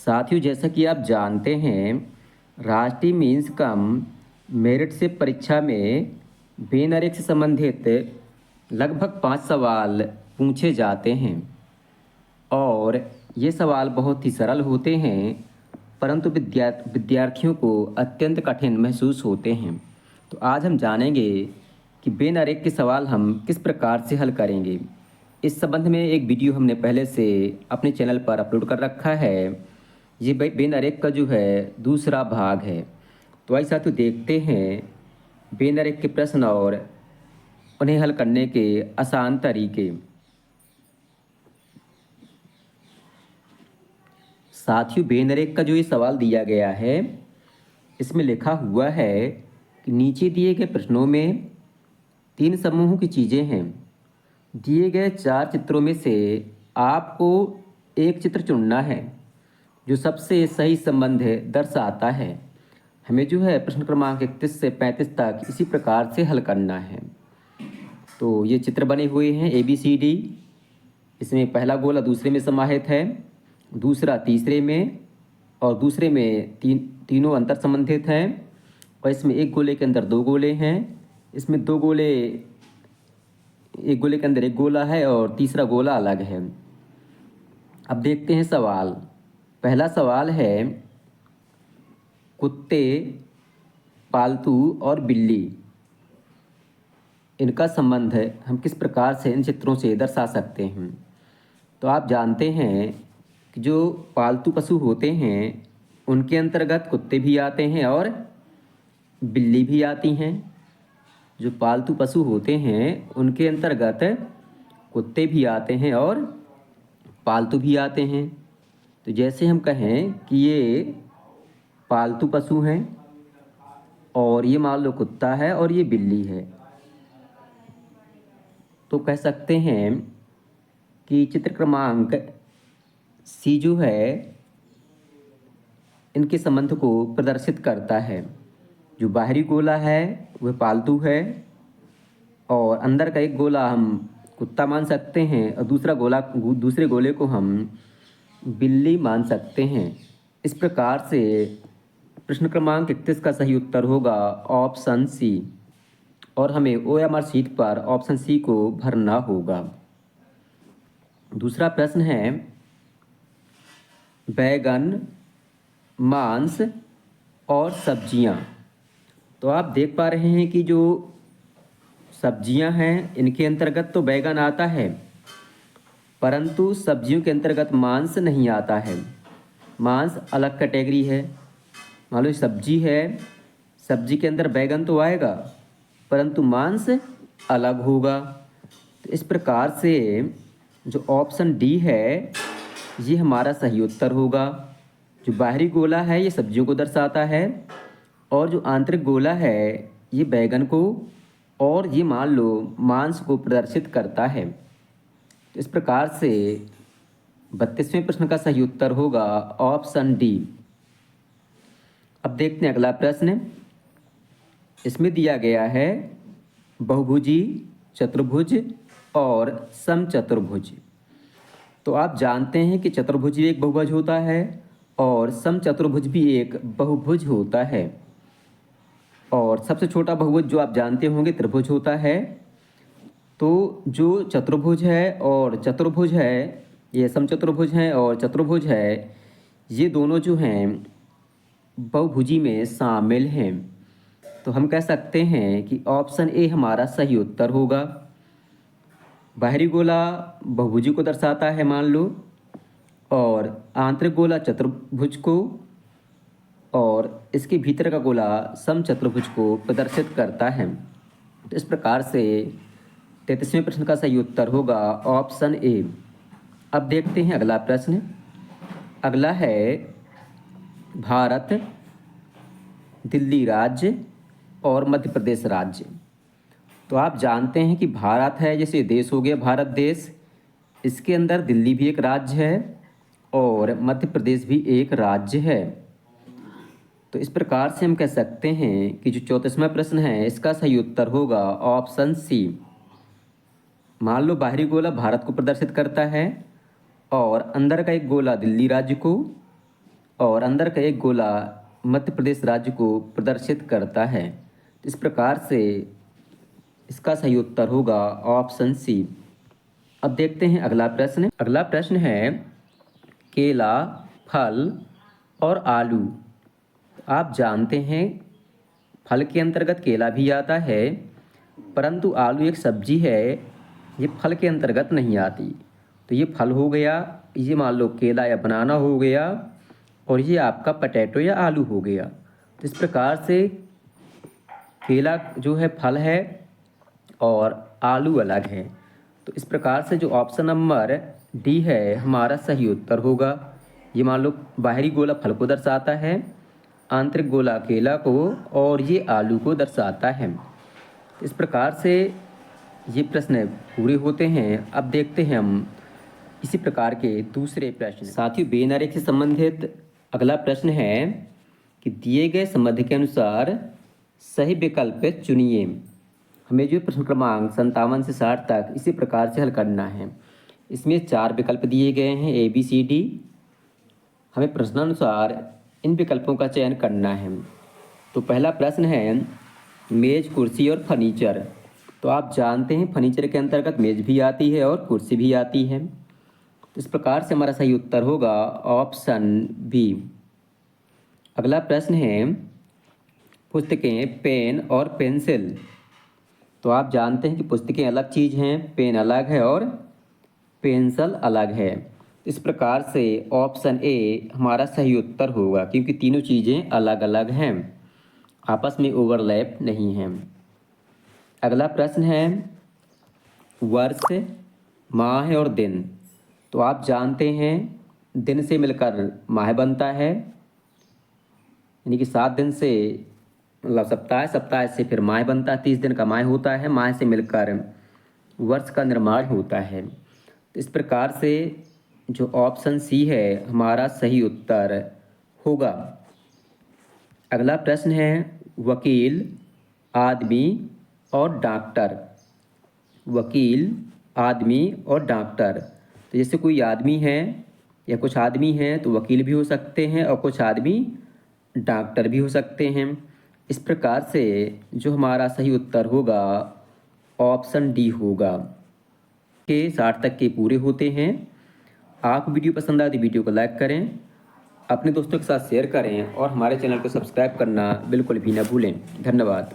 साथियों, जैसा कि आप जानते हैं, राष्ट्रीय मीन्स कम मेरिट से परीक्षा में बेनरेख से संबंधित लगभग 5 सवाल पूछे जाते हैं और ये सवाल बहुत ही सरल होते हैं, परंतु विद्यार्थियों को अत्यंत कठिन महसूस होते हैं। तो आज हम जानेंगे कि बेनरेख के सवाल हम किस प्रकार से हल करेंगे। इस संबंध में एक वीडियो हमने पहले से अपने चैनल पर अपलोड कर रखा है। ये बेनरेख का जो है दूसरा भाग है। तो आइए साथियों, देखते हैं बेनरेख के प्रश्न और उन्हें हल करने के आसान तरीके। साथियों, बेनरेख का जो ये सवाल दिया गया है, इसमें लिखा हुआ है कि नीचे दिए गए प्रश्नों में 3 समूहों की चीज़ें हैं। दिए गए 4 चित्रों में से आपको एक चित्र चुनना है जो सबसे सही संबंध दर्शाता है। हमें जो है प्रश्न क्रमांक 31 से 35 तक इसी प्रकार से हल करना है। तो ये चित्र बने हुए हैं ABCD। इसमें पहला गोला दूसरे में समाहित है, दूसरा तीसरे में और दूसरे में तीनों अंतर संबंधित हैं। और इसमें एक गोले के अंदर 2 गोले हैं। इसमें 2 गोले, एक गोले के अंदर एक गोला है और तीसरा गोला अलग है। अब देखते हैं सवाल। पहला सवाल है, कुत्ते, पालतू और बिल्ली, इनका संबंध है हम किस प्रकार से इन चित्रों से दर्शा सकते हैं। तो आप जानते हैं कि जो पालतू पशु होते हैं उनके अंतर्गत कुत्ते भी आते हैं और बिल्ली भी आती हैं। जो पालतू पशु होते हैं उनके अंतर्गत कुत्ते भी आते हैं और पालतू भी आते हैं। तो जैसे हम कहें कि ये पालतू पशु हैं और ये मान लो कुत्ता है और ये बिल्ली है, तो कह सकते हैं कि चित्र क्रमांक C जो है इनके संबंध को प्रदर्शित करता है। जो बाहरी गोला है वह पालतू है और अंदर का एक गोला हम कुत्ता मान सकते हैं और दूसरे गोले को हम बिल्ली मान सकते हैं। इस प्रकार से प्रश्न क्रमांक 31 का सही उत्तर होगा ऑप्शन C और हमें OMR शीट पर ऑप्शन C को भरना होगा। दूसरा प्रश्न है, बैगन, मांस और सब्जियां। तो आप देख पा रहे हैं कि जो सब्जियां हैं इनके अंतर्गत तो बैगन आता है, परंतु सब्जियों के अंतर्गत मांस नहीं आता है। मांस अलग कैटेगरी है। मान लो सब्जी है, सब्जी के अंदर बैगन तो आएगा परंतु मांस अलग होगा। तो इस प्रकार से जो ऑप्शन D है ये हमारा सही उत्तर होगा। जो बाहरी गोला है ये सब्जियों को दर्शाता है और जो आंतरिक गोला है ये बैगन को और ये मान लो मांस को प्रदर्शित करता है। तो इस प्रकार से 32वें प्रश्न का सही उत्तर होगा ऑप्शन D। अब देखते हैं अगला प्रश्न। इसमें दिया गया है बहुभुजी, चतुर्भुज और समचतुर्भुज। तो आप जानते हैं कि चतुर्भुज एक बहुभुज होता है और समचतुर्भुज भी एक बहुभुज होता है। और सबसे छोटा बहुभुज जो आप जानते होंगे त्रिभुज होता है। तो जो चतुर्भुज है और चतुर्भुज है, ये समचतुर्भुज हैं और चतुर्भुज है, ये दोनों जो हैं बहुभुजी में शामिल हैं। तो हम कह सकते हैं कि ऑप्शन A हमारा सही उत्तर होगा। बाहरी गोला बहुभुजी को दर्शाता है मान लो, और आंतरिक गोला चतुर्भुज को और इसके भीतर का गोला समचतुर्भुज को प्रदर्शित करता है। तो इस प्रकार से 33वें प्रश्न का सही उत्तर होगा ऑप्शन A। अब देखते हैं अगला प्रश्न। अगला है भारत, दिल्ली राज्य और मध्य प्रदेश राज्य। तो आप जानते हैं कि भारत है, जैसे देश हो गया भारत देश, इसके अंदर दिल्ली भी एक राज्य है और मध्य प्रदेश भी एक राज्य है। तो इस प्रकार से हम कह सकते हैं कि जो 34वां प्रश्न है इसका सही उत्तर होगा ऑप्शन C। मान लो बाहरी गोला भारत को प्रदर्शित करता है और अंदर का एक गोला दिल्ली राज्य को और अंदर का एक गोला मध्य प्रदेश राज्य को प्रदर्शित करता है। इस प्रकार से इसका सही उत्तर होगा ऑप्शन सी। अब देखते हैं अगला प्रश्न। अगला प्रश्न है केला, फल और आलू। आप जानते हैं फल के अंतर्गत केला भी आता है, परंतु आलू एक सब्जी है, ये फल के अंतर्गत नहीं आती। तो ये फल हो गया, ये मान लो केला या बनाना हो गया, और ये आपका पटैटो या आलू हो गया। तो इस प्रकार से केला जो है फल है और आलू अलग है। तो इस प्रकार से जो ऑप्शन नंबर डी है हमारा सही उत्तर होगा। ये मान लो बाहरी गोला फल को दर्शाता है, आंतरिक गोला केला को, और ये आलू को दर्शाता है। इस प्रकार से ये प्रश्न पूरे होते हैं। अब देखते हैं हम इसी प्रकार के दूसरे प्रश्न। साथियों, बेन से संबंधित अगला प्रश्न है कि दिए गए संबंध के अनुसार सही विकल्प चुनिए। हमें जो प्रश्न क्रमांक 57 से 60 तक इसी प्रकार से हल करना है। इसमें 4 विकल्प दिए गए हैं ABCD। हमें प्रश्नानुसार इन विकल्पों का चयन करना है। तो पहला प्रश्न है मेज, कुर्सी और फर्नीचर। तो आप जानते हैं फर्नीचर के अंतर्गत मेज भी आती है और कुर्सी भी आती है। तो इस प्रकार से हमारा सही उत्तर होगा ऑप्शन बी। अगला प्रश्न है पुस्तकें, पेन और पेंसिल। तो आप जानते हैं कि पुस्तकें अलग चीज़ हैं, पेन अलग है और पेंसिल अलग है। इस प्रकार से ऑप्शन ए हमारा सही उत्तर होगा, क्योंकि तीनों चीज़ें अलग अलग हैं, आपस में ओवरलैप नहीं हैं। अगला प्रश्न है वर्ष, माह और दिन। तो आप जानते हैं दिन से मिलकर माह बनता है, यानी कि 7 दिन से मतलब सप्ताह, सप्ताह से फिर माह बनता है, 30 दिन का माह होता है, माह से मिलकर वर्ष का निर्माण होता है। तो इस प्रकार से जो ऑप्शन सी है हमारा सही उत्तर होगा। अगला प्रश्न है वकील, आदमी और डॉक्टर। वकील, आदमी और डॉक्टर। तो जैसे कोई आदमी है या कुछ आदमी हैं तो वकील भी हो सकते हैं और कुछ आदमी डॉक्टर भी हो सकते हैं। इस प्रकार से जो हमारा सही उत्तर होगा ऑप्शन डी होगा। के 60 तक के पूरे होते हैं। आपको वीडियो पसंद आए तो वीडियो को लाइक करें, अपने दोस्तों के साथ शेयर करें और हमारे चैनल को सब्सक्राइब करना बिल्कुल भी न भूलें। धन्यवाद।